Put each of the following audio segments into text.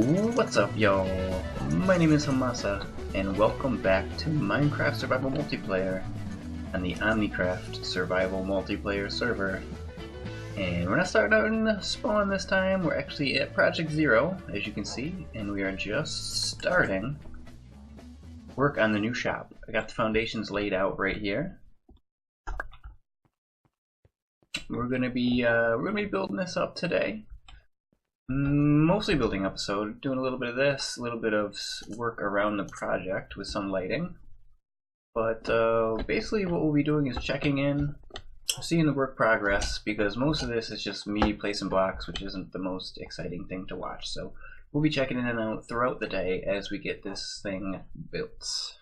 What's up, y'all? My name is Hamasa, and welcome back to Minecraft Survival Multiplayer on the Omnikraft Survival Multiplayer Server. And we're not starting out in the spawn this time, we're actually at Project Zero, as you can see, and we are just starting work on the new shop. I got the foundations laid out right here. We're gonna be building this up today. Mostly building episode, doing a little bit of this, a little bit of work around the project with some lighting. But basically what we'll be doing is checking in, seeing the work progress, because most of this is just me placing blocks, which isn't the most exciting thing to watch. So we'll be checking in and out throughout the day as we get this thing built.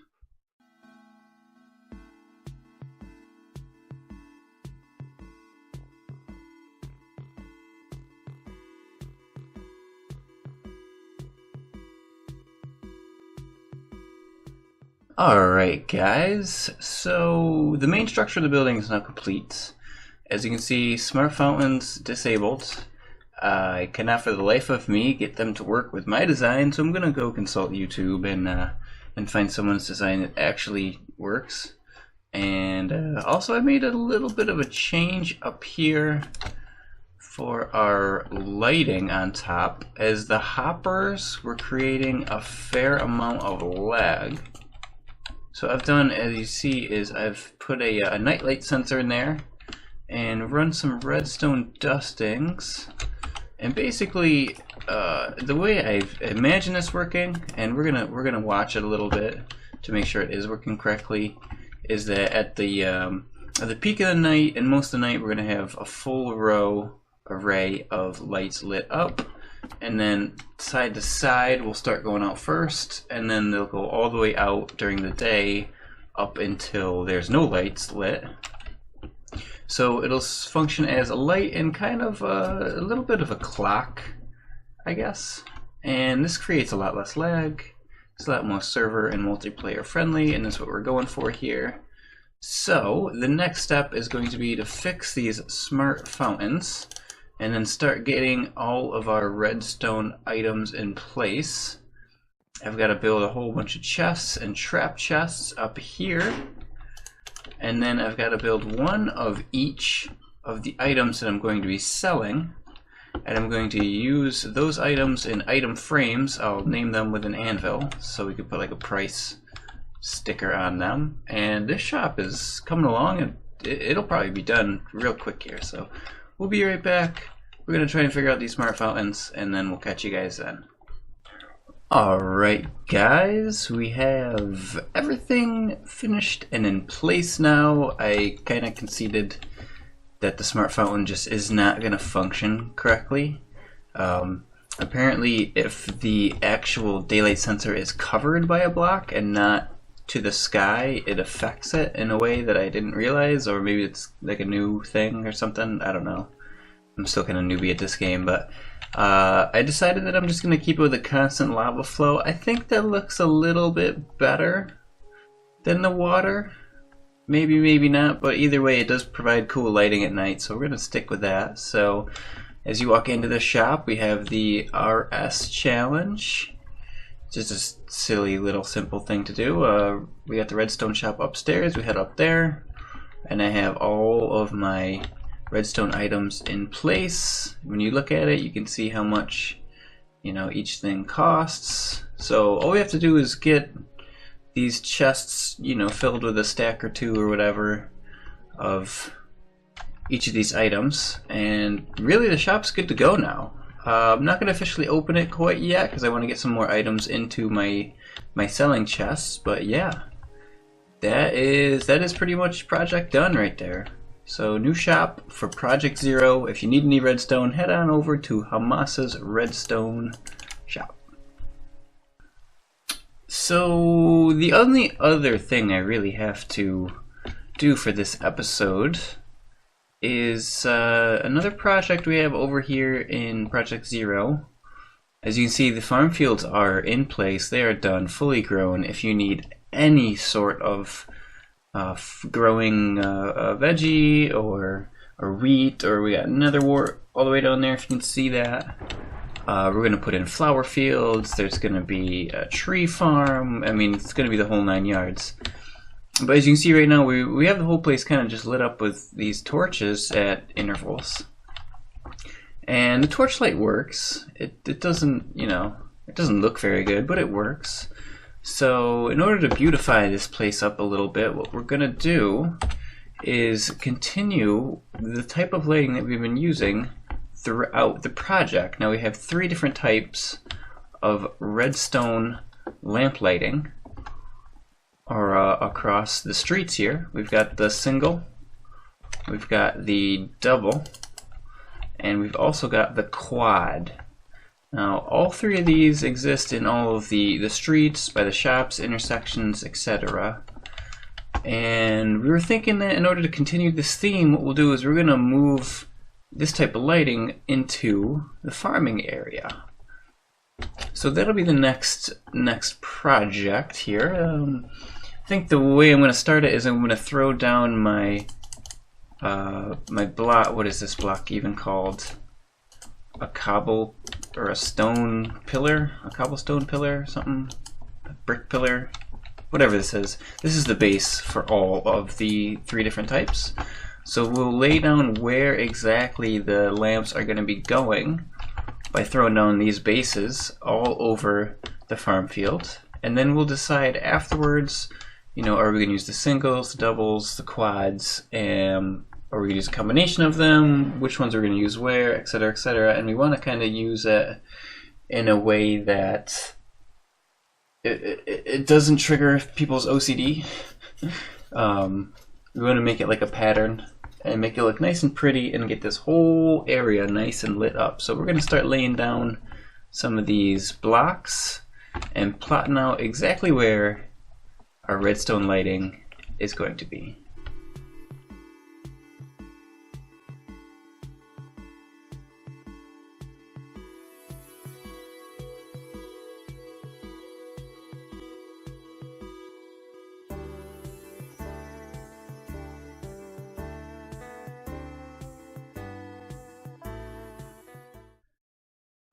Alright guys, so the main structure of the building is now complete. As you can see, smart fountains disabled. I cannot for the life of me get them to work with my design, so I'm gonna go consult YouTube and find someone's design that actually works. And also I made a little bit of a change up here for our lighting on top, as the hoppers were creating a fair amount of lag. So what I've done, as you see, is I've put a nightlight sensor in there and run some redstone dustings. And basically, the way I've imagined this working, and we're gonna watch it a little bit to make sure it is working correctly, is that at the peak of the night and most of the night, we're gonna have a full row array of lights lit up. And then side to side will start going out first, and then they'll go all the way out during the day up until there's no lights lit. So it'll function as a light and kind of a little bit of a clock, I guess. And this creates a lot less lag. It's a lot more server and multiplayer friendly, and that's what we're going for here. So the next step is going to be to fix these smart fountains and then start getting all of our redstone items in place. I've got to build a whole bunch of chests and trap chests up here, and then I've got to build one of each of the items that I'm going to be selling, and I'm going to use those items in item frames. I'll name them with an anvil so we can put like a price sticker on them. And this shop is coming along, and it'll probably be done real quick here, so we'll be right back. We're going to try and figure out these smart fountains, and then we'll catch you guys then. Alright guys, we have everything finished and in place now. I kind of conceded that the smart fountain just is not going to function correctly. Apparently if the actual daylight sensor is covered by a block and not to the sky, it affects it in a way that I didn't realize, or maybe it's like a new thing or something, I don't know. I'm still kind of newbie at this game, but I decided that I'm just going to keep it with a constant lava flow. I think that looks a little bit better than the water. Maybe, maybe not, but either way it does provide cool lighting at night, so we're going to stick with that. So as you walk into the shop, we have the RS challenge. Just a silly little simple thing to do. We got the redstone shop upstairs, we head up there, and I have all of my redstone items in place. When you look at it, you can see how much, you know, each thing costs. So all we have to do is get these chests, you know, filled with a stack or two or whatever of each of these items, and really the shop's good to go now. I'm not going to officially open it quite yet because I want to get some more items into my selling chests, but yeah, that is pretty much project done right there. So new shop for Project Zero. If you need any redstone, head on over to Hamasa's Redstone shop. So the only other thing I really have to do for this episode is another project we have over here in Project Zero. As you can see, the farm fields are in place. They are done, fully grown. If you need any sort of growing a veggie or wheat, or we got another wart all the way down there if you can see that. We're going to put in flower fields. There's going to be a tree farm. I mean, it's going to be the whole 9 yards. But as you can see right now, we have the whole place kind of just lit up with these torches at intervals. And the torchlight works. It doesn't, you know, it doesn't look very good, but it works. So in order to beautify this place up a little bit, what we're going to do is continue the type of lighting that we've been using throughout the project. Now we have 3 different types of redstone lamp lighting or across the streets here. We've got the single, we've got the double, and we've also got the quad. Now all 3 of these exist in all of the streets, by the shops, intersections, etc. And we were thinking that in order to continue this theme, what we'll do is we're going to move this type of lighting into the farming area. So that'll be the next project here. I think the way I'm going to start it is I'm going to throw down my my block. What is this block even called? A cobble or a stone pillar? A cobblestone pillar or something? A brick pillar? Whatever this is. This is the base for all of the 3 different types. So we'll lay down where exactly the lamps are going to be going by throwing down these bases all over the farm field. And then we'll decide afterwards, you know, are we going to use the singles, the doubles, the quads, and are we going to use a combination of them, which ones are we going to use where, etc., etc. And we want to kind of use it in a way that it doesn't trigger people's OCD. We want to make it like a pattern and make it look nice and pretty and get this whole area nice and lit up. So we're going to start laying down some of these blocks and plotting out exactly where our redstone lighting is going to be.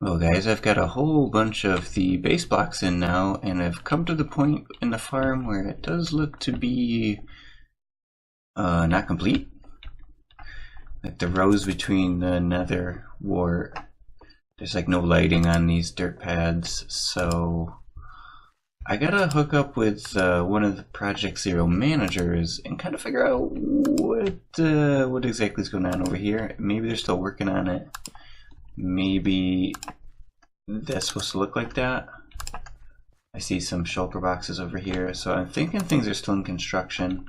Well guys, I've got a whole bunch of the base blocks in now, and I've come to the point in the farm where it does look to be not complete. Like the rows between the nether wart, there's like no lighting on these dirt pads, so I gotta hook up with one of the Project Zero managers and kind of figure out what exactly is going on over here. Maybe they're still working on it. Maybe that's supposed to look like that. I see some shulker boxes over here, so I'm thinking things are still in construction.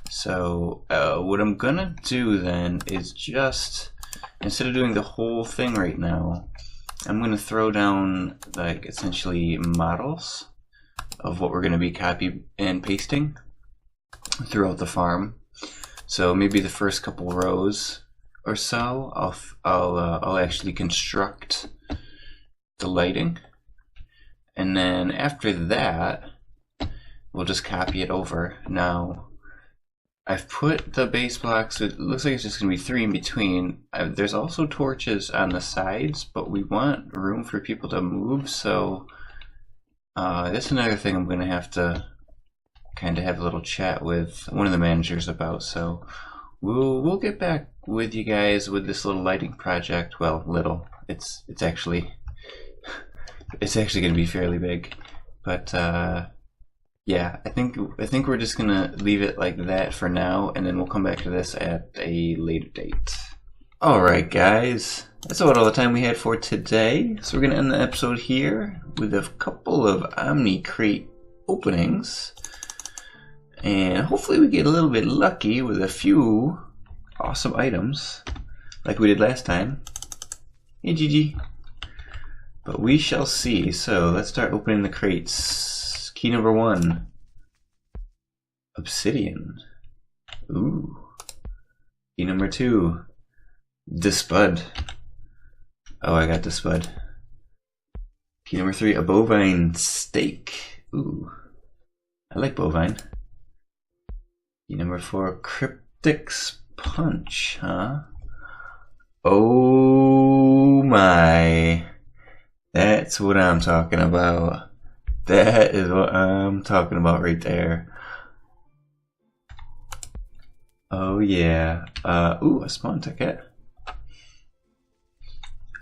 So what I'm gonna do then is just, instead of doing the whole thing right now, I'm gonna throw down like essentially models of what we're gonna be copy and pasting throughout the farm. So maybe the first couple rows or so, I'll actually construct the lighting, and then after that, we'll just copy it over. Now, I've put the base blocks. It looks like it's just gonna be 3 in between. There's also torches on the sides, but we want room for people to move. So that's another thing I'm gonna have to kind of have a little chat with one of the managers about. So we'll get back with you guys with this little lighting project. Well, little. It's actually going to be fairly big, but yeah, I think we're just gonna leave it like that for now, and then we'll come back to this at a later date. All right, guys, that's about all the time we had for today. So we're gonna end the episode here with a couple of Omnikraft openings. And hopefully we get a little bit lucky with a few awesome items like we did last time. Hey GG. But we shall see. So let's start opening the crates. Key number 1. Obsidian. Ooh. Key number 2. The spud. Oh, I got the spud. Key number 3. A bovine steak. Ooh. I like bovine. Key number 4, Cryptic's Punch, huh? Oh my. That's what I'm talking about. That is what I'm talking about right there. Oh yeah. Ooh, a spawn ticket.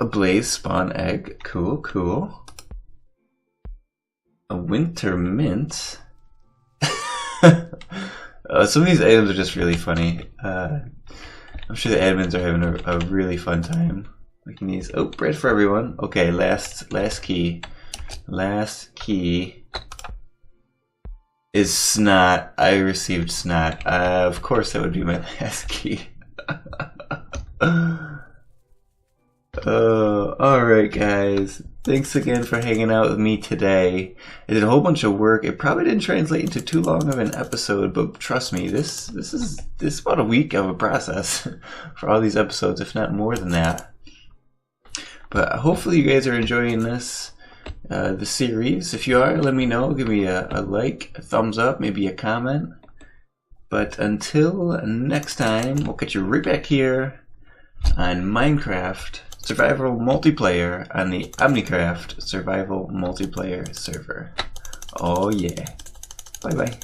A blaze spawn egg. Cool, cool. A winter mint. Some of these items are just really funny. I'm sure the admins are having a really fun time making these. Oh, bread for everyone. Okay, last key. Last key is snot. I received snot. Of course that would be my last key. Alright guys. Thanks again for hanging out with me today. I did a whole bunch of work. It probably didn't translate into too long of an episode, but trust me, this is about a week of a process for all these episodes, if not more than that. But hopefully you guys are enjoying this, the series. If you are, let me know. Give me a like, a thumbs up, maybe a comment. But until next time, we'll catch you right back here on Minecraft Survival Multiplayer on the Omnikraft Survival Multiplayer Server. Oh yeah. Bye bye.